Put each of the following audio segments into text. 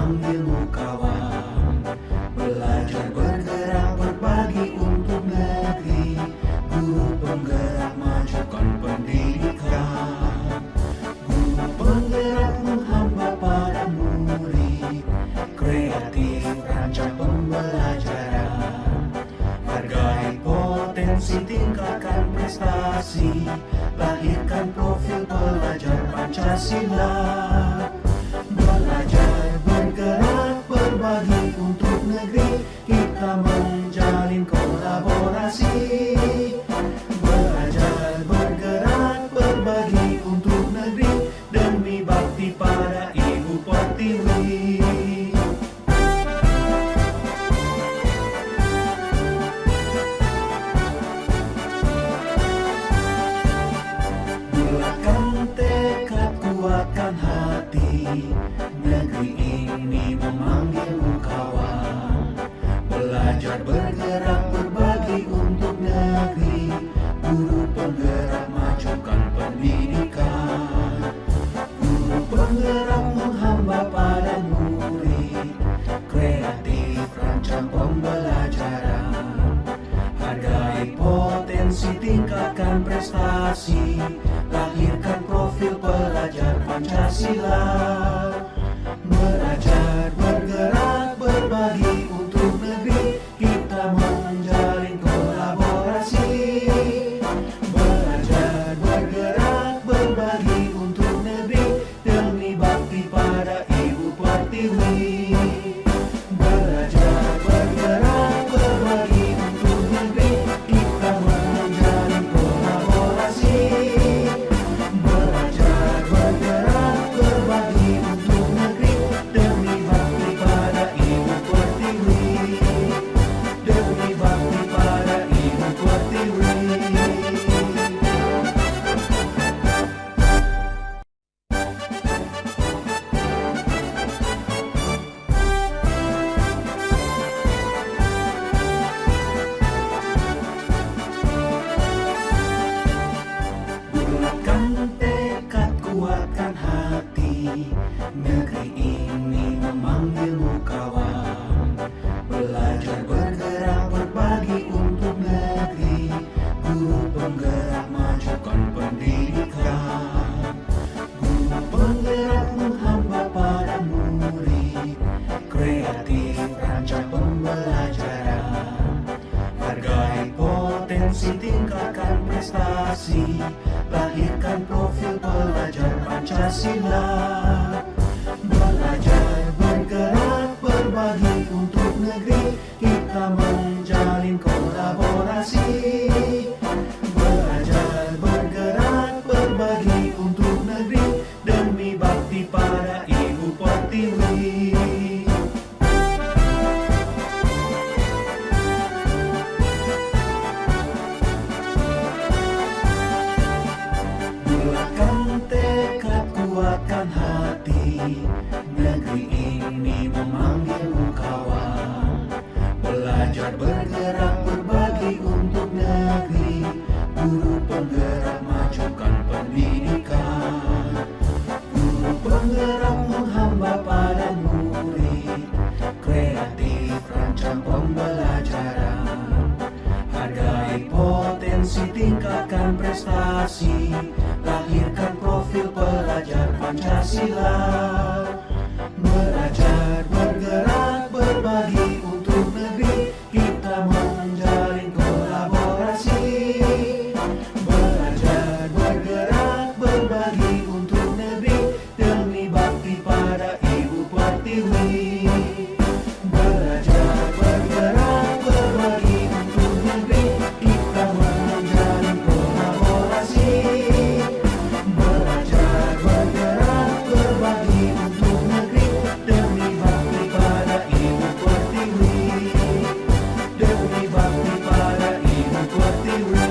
memanggilmu kawan. Belajar bergerak berbagi untuk negeri, guru penggerak majukan pendidikan. Guru penggerak menghamba pada murid, kreatif rancang pembelajaran. Hargai potensi, tingkatkan prestasi, lahirkan profil pelajar Pancasila. Belajar bergerak berbagi untuk negeri, kita menjalin kolaborasi. Belajar bergerak berbagi untuk negeri, demi bakti pada Ibu Pertiwi. Bulatkan tekad, kuatkan hati, negeri ini memanggilmu kawan. Belajar bergerak berbagi untuk negeri, guru penggerak majukan pendidikan. Guru penggerak menghamba pada murid, kreatif rancang pembelajaran. Hargai potensi, tingkatkan prestasi, lahirkan profil pelajar Pancasila. Belajar bergerak berbagi untuk negeri, kita menjalin kolaborasi. Belajar bergerak berbagi untuk negeri, demi bakti pada Ibu Pertiwi. Belajar bergerak berbagi untuk negeri, kita menjalin kolaborasi. Belajar bergerak berbagi untuk negeri, demi bakti pada Ibu Pertiwi. Demi bakti pada Ibu Pertiwi. Bulatkan tekad, kuatkan hati, negeri ini memanggilmu kawan. Belajar bergerak berbagi untuk negeri, guru penggerak majukan pendidikan. Guru penggerak menghamba pada murid, kreatif rancang pembelajaran. Hargai potensi, tingkatkan prestasi, lahirkan profil pelajar Pancasila. Belajar bergerak berbagi untuk negeri, kita menjalin kolaborasi. Belajar bergerak berbagi untuk negeri, demi bakti pada Ibu Pertiwi. Bulatkan tekad, kuatkan hati, negeri ini memanggilmu kawan. Belajar bergerak berbagi untuk negeri, guru penggerak majukan pendidikan. Guru penggerak menghamba pada murid, kreatif rancang pembelajaran. Hargai potensi, tingkatkan prestasi, lahirkan profil pelajar Pancasila. Belajar bergerak berbagi untuk negeri, kita menjalin kolaborasi. Belajar bergerak berbagi untuk negeri, demi bakti pada Ibu Pertiwi. Belajar bergerak berbagi untuk negeri, kita menjalin kolaborasi. Belajar bergerak berbagi untuk negeri, demi bakti pada Ibu Pertiwi. Demi bakti pada Ibu Pertiwi.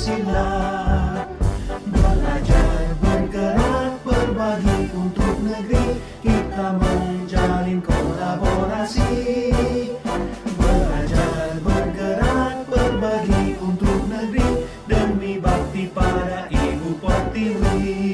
Pancasila. Belajar, bergerak, berbagi untuk negeri, kita menjalin kolaborasi. Belajar, bergerak, berbagi untuk negeri, demi bakti pada Ibu Pertiwi.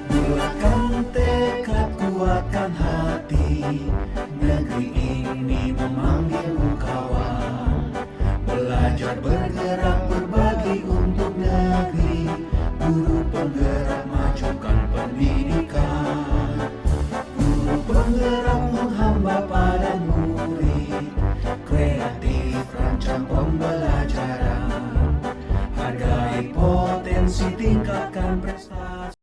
Bulatkan tekad, kuatkan hati, negeri ini memanggilmu kawan. Belajar, bergerak, berbagi untuk negeri, guru penggerak majukan pendidikan. Guru penggerak menghamba pada murid, kreatif rancang pembelajaran. Hargai potensi, tingkatkan prestasi.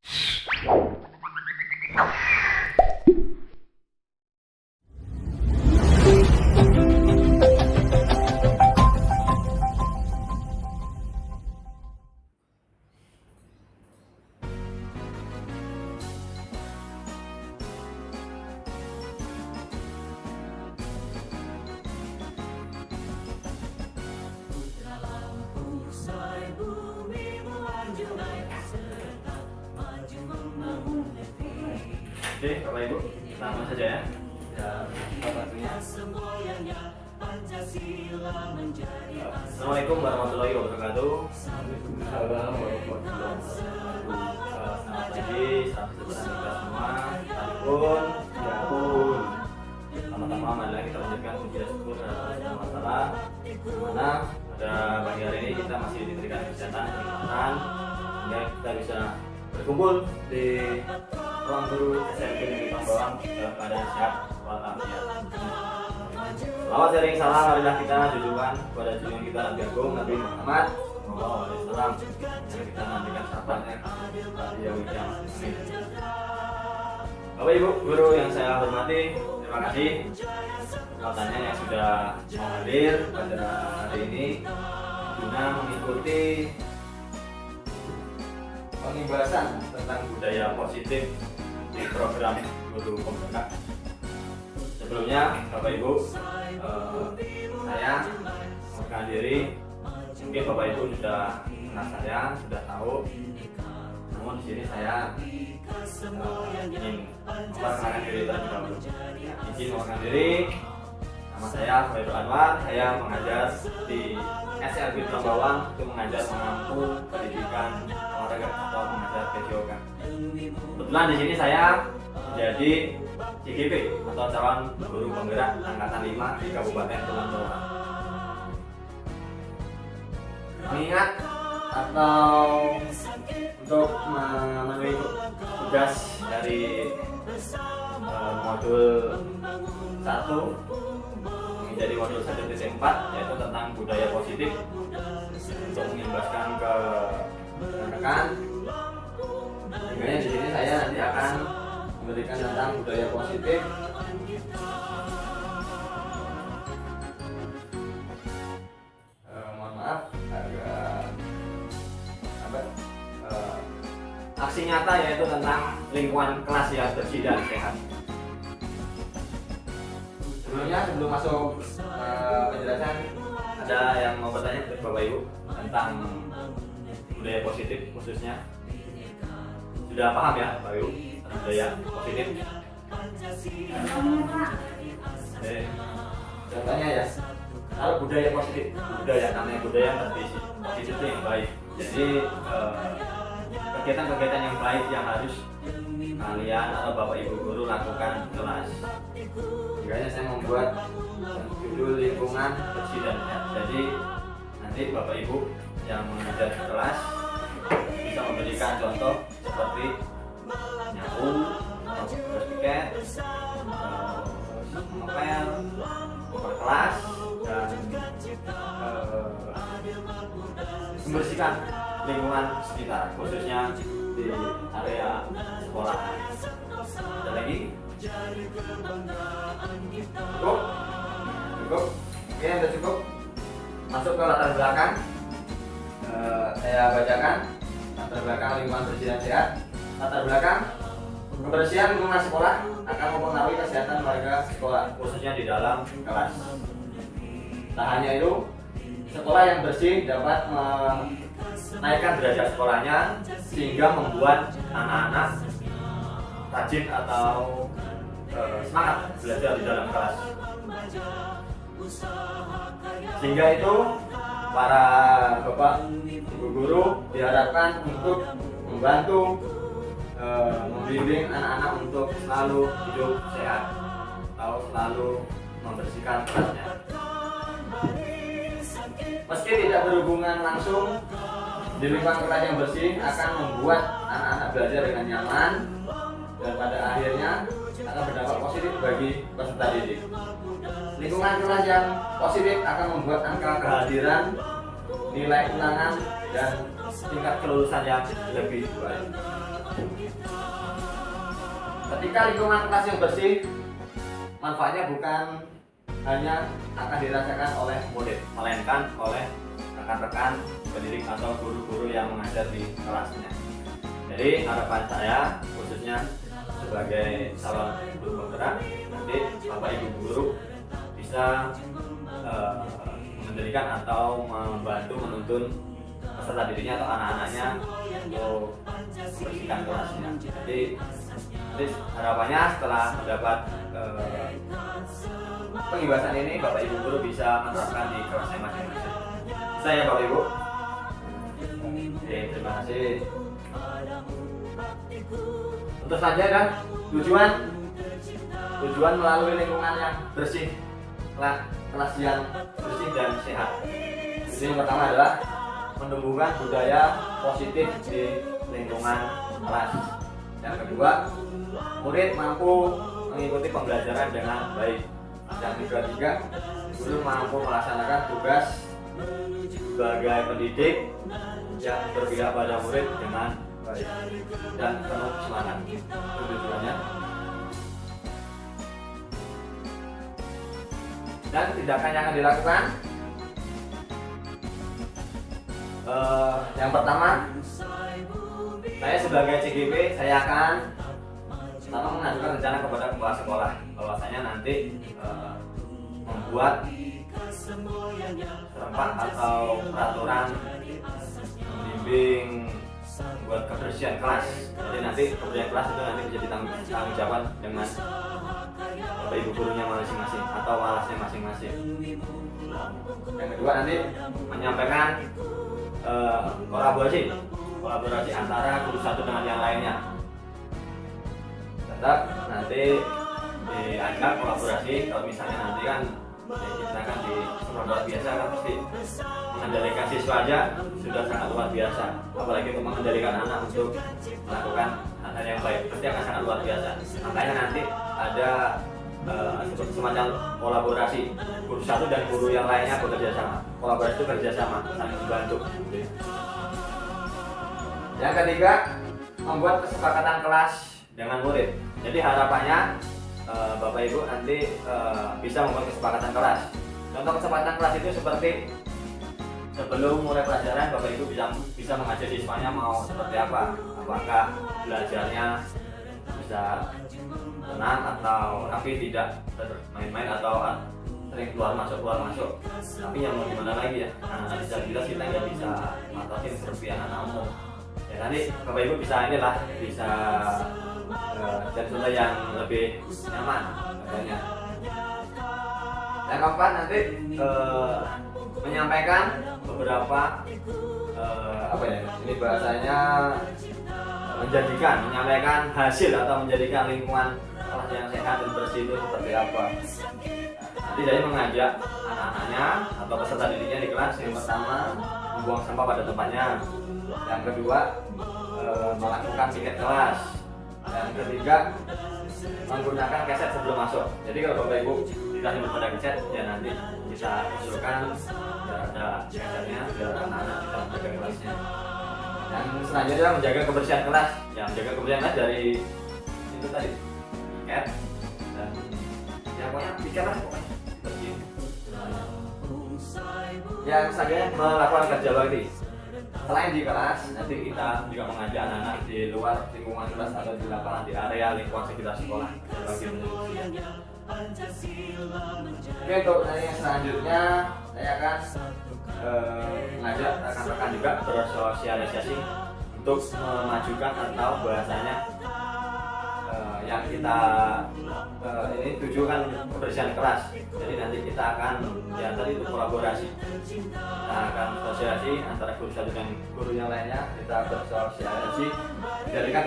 Oke, Bapak Ibu, langsung saja ya. Assalamualaikum warahmatullahi wabarakatuh. Selamat pagi, salam sejahtera kita semua. Sekalipun, pertama-tama marilah kita panjatkan puji dan syukur kepada Allah Taala. Dimana pada pagi hari ini kita masih diberikan kesehatan, kenikmatan, sehingga kita bisa berkumpul di ruang guru SMP Negeri Pambawang dalam keadaan sehat walafiat. Selawat sering salam marilah kita tujukan kepada junjungan kita Nabi Agung Nabi Muhammad SAW, yang kita nantikan syafaatnya pada yaumil qiyamah. Bapak Ibu guru yang saya hormati, terima kasih kesempatannya yang sudah mau hadir pada hari ini guna mengikuti pembahasan tentang budaya positif di program guru penggerak. Sebelumnya Bapak Ibu, saya mengenalkan diri. Mungkin Bapak Ibu sudah kenal saya, sudah tahu. Namun di sini saya ingin memperkenalkan diri terlebih dahulu. Izin memperkenalkan diri. Nama saya Khairul Anwar. Saya mengajar di SLB Pambawang, itu mengajar mengampu pendidikan olahraga atau mengajar PJOK. Kebetulan di sini saya menjadi CGP atau calon guru penggerak angkatan 5 di Kabupaten Tulang Jawa. Mengingat atau untuk memenuhi tugas dari modul 1 menjadi modul 1.4, yaitu tentang budaya positif, untuk mengimbaskan ke rekan. Sehingga di sini saya nanti akan memberikan tentang budaya positif. Mohon maaf agak aksi nyata, yaitu tentang lingkungan kelas yang bersih dan sehat. Sebelum masuk penjelasan, ada yang mau bertanya ke Bapak Ibu tentang budaya positif khususnya? Sudah paham ya Bapak Ibu budaya positif? Contohnya ya, kalau budaya positif, namanya budaya berarti positif itu yang baik. Jadi kegiatan-kegiatan yang baik yang harus kalian atau Bapak Ibu guru lakukan di kelas. Makanya saya membuat judul lingkungan bersih dan sehat. Jadi nanti Bapak Ibu yang mengajar di kelas bisa memberikan contoh seperti nyapu, bersih tiket, ngepel, kelas, dan membersihkan lingkungan sekitar, khususnya di area sekolah. Ada lagi? Cukup? Oke, sudah cukup. Masuk ke latar belakang. Saya bacakan latar belakang lingkungan bersih dan sehat. Latar belakang kebersihan lingkungan sekolah akan mempengaruhi kesehatan warga sekolah, khususnya di dalam kelas. Tak hanya itu, sekolah yang bersih dapat menaikkan derajat sekolahnya sehingga membuat anak-anak rajin atau semangat belajar di dalam kelas. Sehingga itu para bapak ibu guru diharapkan untuk membantu membimbing anak-anak untuk selalu hidup sehat atau selalu membersihkan kelasnya. Meski tidak berhubungan langsung, di lingkungan kelas yang bersih akan membuat anak-anak belajar dengan nyaman dan pada akhirnya akan berdampak positif bagi peserta didik. Lingkungan kelas yang positif akan membuat angka kehadiran, nilai ulangan, dan tingkat kelulusan yang lebih baik. Ketika lingkungan kelas yang bersih, manfaatnya bukan hanya akan dirasakan oleh murid, melainkan oleh rekan-rekan pendidik atau guru-guru yang mengajar di kelasnya. Jadi harapan saya khususnya sebagai calon guru penggerak, nanti Bapak Ibu guru bisa mendirikan atau membantu menuntun peserta didiknya atau anak-anaknya untuk membersihkan kelasnya. Jadi harapannya setelah mendapat pengibasan ini, Bapak Ibu guru bisa menerapkan di kelasnya masing-masing. Saya Bapak Ibu. Oke, terima kasih. Untuk saja kan tujuan melalui lingkungan yang bersih, kelas yang bersih dan sehat. Jadi yang pertama adalah menumbuhkan budaya positif di lingkungan kelas. Yang kedua, murid mampu mengikuti pembelajaran dengan baik. Yang ketiga, guru mampu melaksanakan tugas sebagai pendidik yang berpihak pada murid dengan baik dan penuh semangat. Itu tujuannya. Dan tindakan yang akan dilakukan, yang pertama, saya sebagai CGP, saya akan mengajukan rencana kepada kepala sekolah bahwasanya nanti membuat serempak atau peraturan membimbing membuat kebersihan kelas. Jadi nanti kebersihan kelas itu nanti bisa ditanggung jawab dengan Bapak Ibu gurunya masing-masing atau walasnya masing-masing. Yang kedua, nanti menyampaikan kolaborasi antara guru satu dengan yang lainnya. Tetap nanti diajak kolaborasi. Kalau misalnya nanti kan kita kan di sekolah luar biasa kan pasti mengendalikan siswa aja sudah sangat luar biasa, apalagi untuk mengendalikan anak untuk melakukan hal yang baik pasti akan sangat luar biasa. Makanya nanti ada seperti semacam kolaborasi, guru satu dan guru yang lainnya bekerja sama. Kolaborasi itu kerja sama, saling membantu. Yang ketiga, membuat kesepakatan kelas dengan murid. Jadi harapannya Bapak Ibu nanti bisa membuat kesepakatan kelas. Contoh kesepakatan kelas itu seperti sebelum mulai pelajaran Bapak Ibu bisa mengajak siswanya mau seperti apa. Apakah belajarnya bisa tenang atau tapi tidak main-main atau sering keluar masuk. Tapi yang mau gimana lagi ya? Anak disabilitas kita nggak bisa matokin seperti anak umum. Ya nanti Bapak Ibu bisa bisa jadi contoh yang lebih nyaman katanya. Yang keempat, nanti menyampaikan beberapa ini bahasanya menyampaikan hasil atau menjadikan lingkungan kelas yang sehat dan bersih itu seperti apa. Nanti jadi mengajak anak-anaknya atau peserta didiknya di kelas, yang pertama membuang sampah pada tempatnya, yang kedua melakukan piket kelas, yang ketiga menggunakan keset sebelum masuk. Jadi kalau Bapak Ibu tidak pada keset, ya nanti bisa usulkan biar ada kesetnya biar anak-anak bisa menjaga kelasnya. Dan selanjutnya menjaga kebersihan kelas. Ya, menjaga kebersihan kelas dari itu tadi, piket dan ya pokoknya piket lah pokoknya bersih. Yang selanjutnya melakukan kerja bakti. Selain di kelas, nanti kita juga mengajak anak-anak di luar lingkungan kelas atau di lapangan, di area lingkungan sekitar sekolah. berbagi menuju. Oke, untuk yang selanjutnya saya akan mengajak rekan-rekan juga bersosialisasi untuk memajukan atau bahasanya yang kita ini tujukan kebersihan kelas. Jadi nanti kita akan ya tadi itu kolaborasi, kita akan sosialisasi antara guru satu dan guru yang lainnya. Kita bersosialisasi jadikan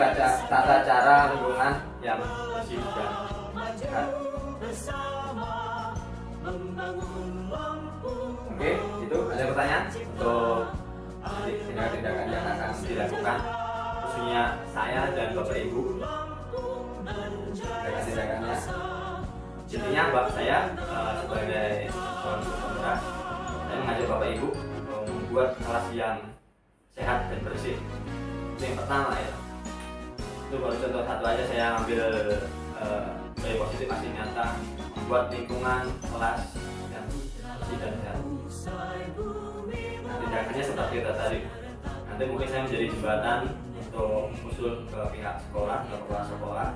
tata cara lingkungan yang bersih dan sehat. Oke, itu ada pertanyaan untuk tindakan-tindakan yang akan dilakukan khususnya saya dan Bapak Ibu. Tindakan-tindakannya intinya Bapak saya sebagai seorang guru penggerak, saya mengajak Bapak Ibu membuat kelas yang sehat dan bersih. Itu yang pertama ya. Itu baru contoh satu aja, saya ambil dari positif asli nyata, membuat lingkungan kelas yang bersih dan sehat. Nah, tindakannya seperti itu tadi. Nanti mungkin saya menjadi jembatan untuk usul ke pihak sekolah, ke kepala sekolah.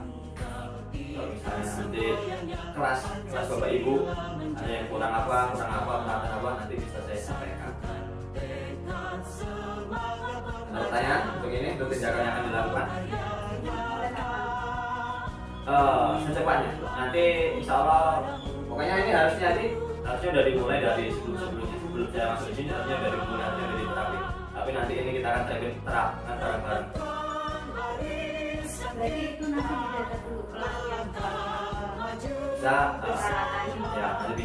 Kalau misalnya nanti kelas Bapak Ibu ada yang kurang apa, peralatan apa, nanti bisa saya sampaikan. Ada pertanyaan untuk ini, untuk tindakan yang akan dilakukan? Secepatnya. Nanti insya Allah, pokoknya ini harusnya udah dimulai dari sebelum saya masuk di sini, harusnya dari mulai dari terapi. Tapi nanti ini kita akan terapkan bareng-bareng. Berarti itu nanti didata dulu kelas yang Bisa, ya nanti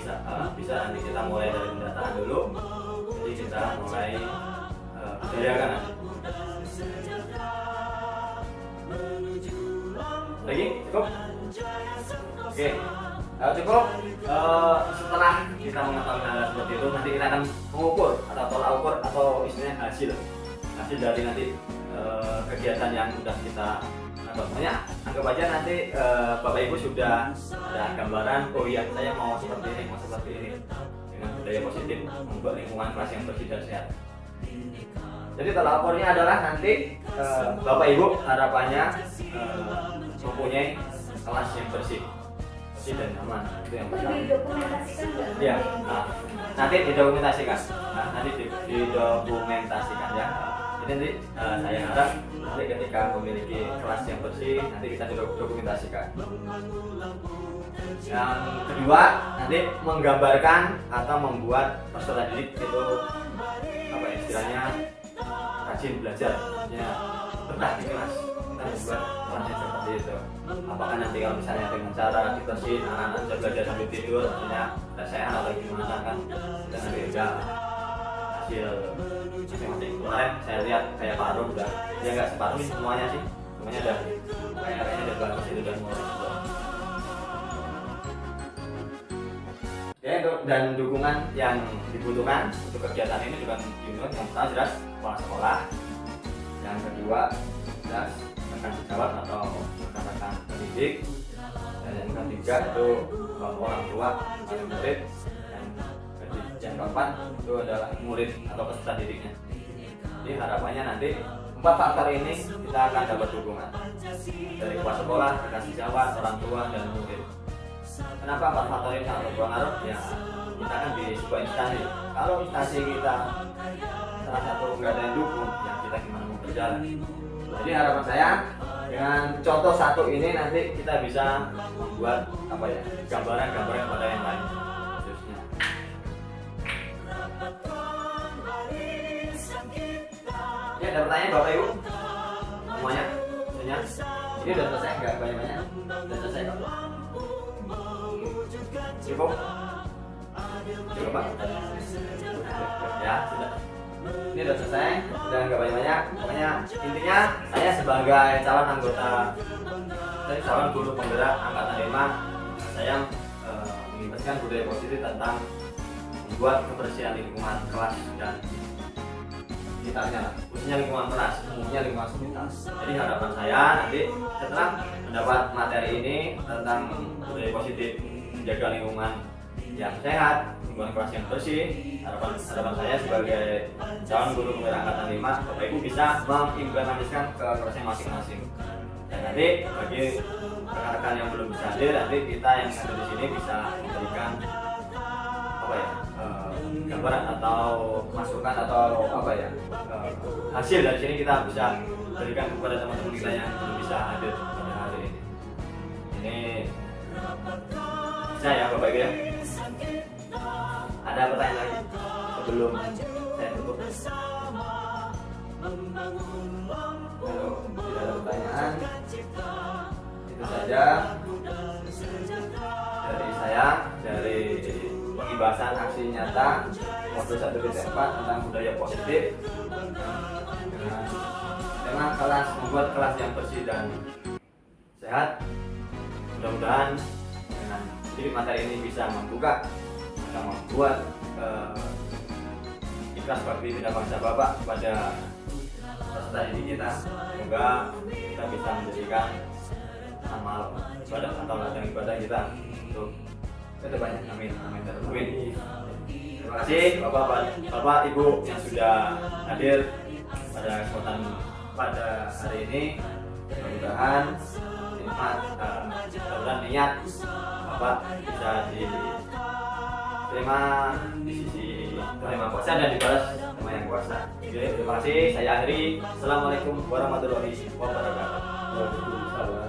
bisa nanti kita mulai dari pendataan dulu. Jadi kita mulai budayakan nanti. Lagi cukup? Oke. Cukup. Setelah kita mengetahui hal seperti itu, nanti kita akan mengukur atau tolak ukur atau istilahnya hasil dari nanti kegiatan yang sudah kita contohnya. Anggap aja nanti Bapak Ibu sudah ada gambaran, oh iya saya mau seperti ini dengan budaya positif, membuat lingkungan kelas yang bersih dan sehat. Jadi tolak ukurnya adalah nanti Bapak Ibu harapannya mempunyai kelas yang bersih dan aman. Itu yang pertama. didokumentasikan nggak? Ya, nanti didokumentasikan. Nanti didokumentasikan ya. Jadi nanti saya harap nanti ketika memiliki kelas yang bersih, nanti kita dokumentasikan. Yang kedua, nanti menggambarkan atau membuat peserta didik itu apa ya, istilahnya rajin belajar, ya betah di kelas. Kita membuat kelasnya seperti itu. Apakah nanti kalau misalnya dengan cara kita sih anak-anak bisa belajar sambil tidur, artinya saya atau gimana kan, kita nanti udah hasil masing-masing. Kemarin saya lihat kayak Pak Arum udah, dia nggak separuh semuanya sih, semuanya udah kayaknya udah bagus itu dan mulai. Ya, dan dukungan yang dibutuhkan untuk kegiatan ini juga dibutuhkan. Yang pertama jelas kepala sekolah, yang kedua jelas rekan sejawat atau rekan-rekan pendidik, dan yang ketiga itu orang tua atau murid, dan yang keempat itu adalah murid atau peserta didiknya. Jadi harapannya nanti 4 faktor ini kita akan dapat dukungan dari kepala sekolah, rekan sejawat, orang tua, dan murid. Kenapa 4 faktor ini sangat berpengaruh? Ya, kita kan di sebuah instansi. Kalau instansi kita salah satu nggak ada yang dukung, ya kita gimana mau berjalan. Jadi harapan saya dengan contoh satu ini nanti kita bisa membuat apa ya, gambaran-gambaran pada yang lain khususnya. Ya, ada pertanyaan Bapak Ibu semuanya? Semuanya? Ini udah selesai nggak banyak-banyak? Udah selesai kok? Cukup? Cukup Pak? Ya sudah. Ini udah selesai, udah nggak banyak-banyak. Pokoknya intinya saya sebagai calon guru penggerak angkatan 5, saya mengingatkan budaya positif tentang membuat kebersihan lingkungan kelas dan sekitarnya, khususnya lingkungan kelas, umumnya lingkungan sekitar. Jadi harapan saya nanti setelah mendapat materi ini tentang budaya positif, menjaga lingkungan yang sehat, lingkungan kelas yang bersih, harapan saya sebagai calon guru penggerak angkatan 5, Bapak Ibu bisa mengimplementasikan ke kelasnya masing-masing. Dan nanti bagi rekan-rekan yang belum bisa hadir, nanti kita yang ada di sini bisa memberikan apa ya, gambaran atau masukan atau apa ya, hasil dari sini kita bisa berikan kepada teman-teman kita yang belum bisa hadir pada hari ini. Ini bisa ya Bapak Ibu ya. Ada pertanyaan lagi sebelum saya tutup? Kalau tidak ada pertanyaan, itu saja dari saya, dari pembahasan aksi nyata modul 1.4 tentang budaya positif dengan tema kelas, membuat kelas yang bersih dan sehat. Mudah-mudahan dengan sedikit materi ini bisa membuka, bisa membuat ikhlas bakti bina bangsa Bapak kepada peserta didik kita. Semoga kita bisa menjadikan amal ibadah atau ladang ibadah kita untuk kedepannya. Amin, amin, amin. Terima kasih Bapak Ibu yang sudah hadir pada kesempatan pada hari ini. Mudah-mudahan nikmat, mudah-mudahan niat Bapak bisa diterima di sisi Tuhan Yang Maha Kuasa dan dibalas sama Yang Kuasa. Oke, terima kasih. Saya akhiri. Assalamualaikum warahmatullahi wabarakatuh.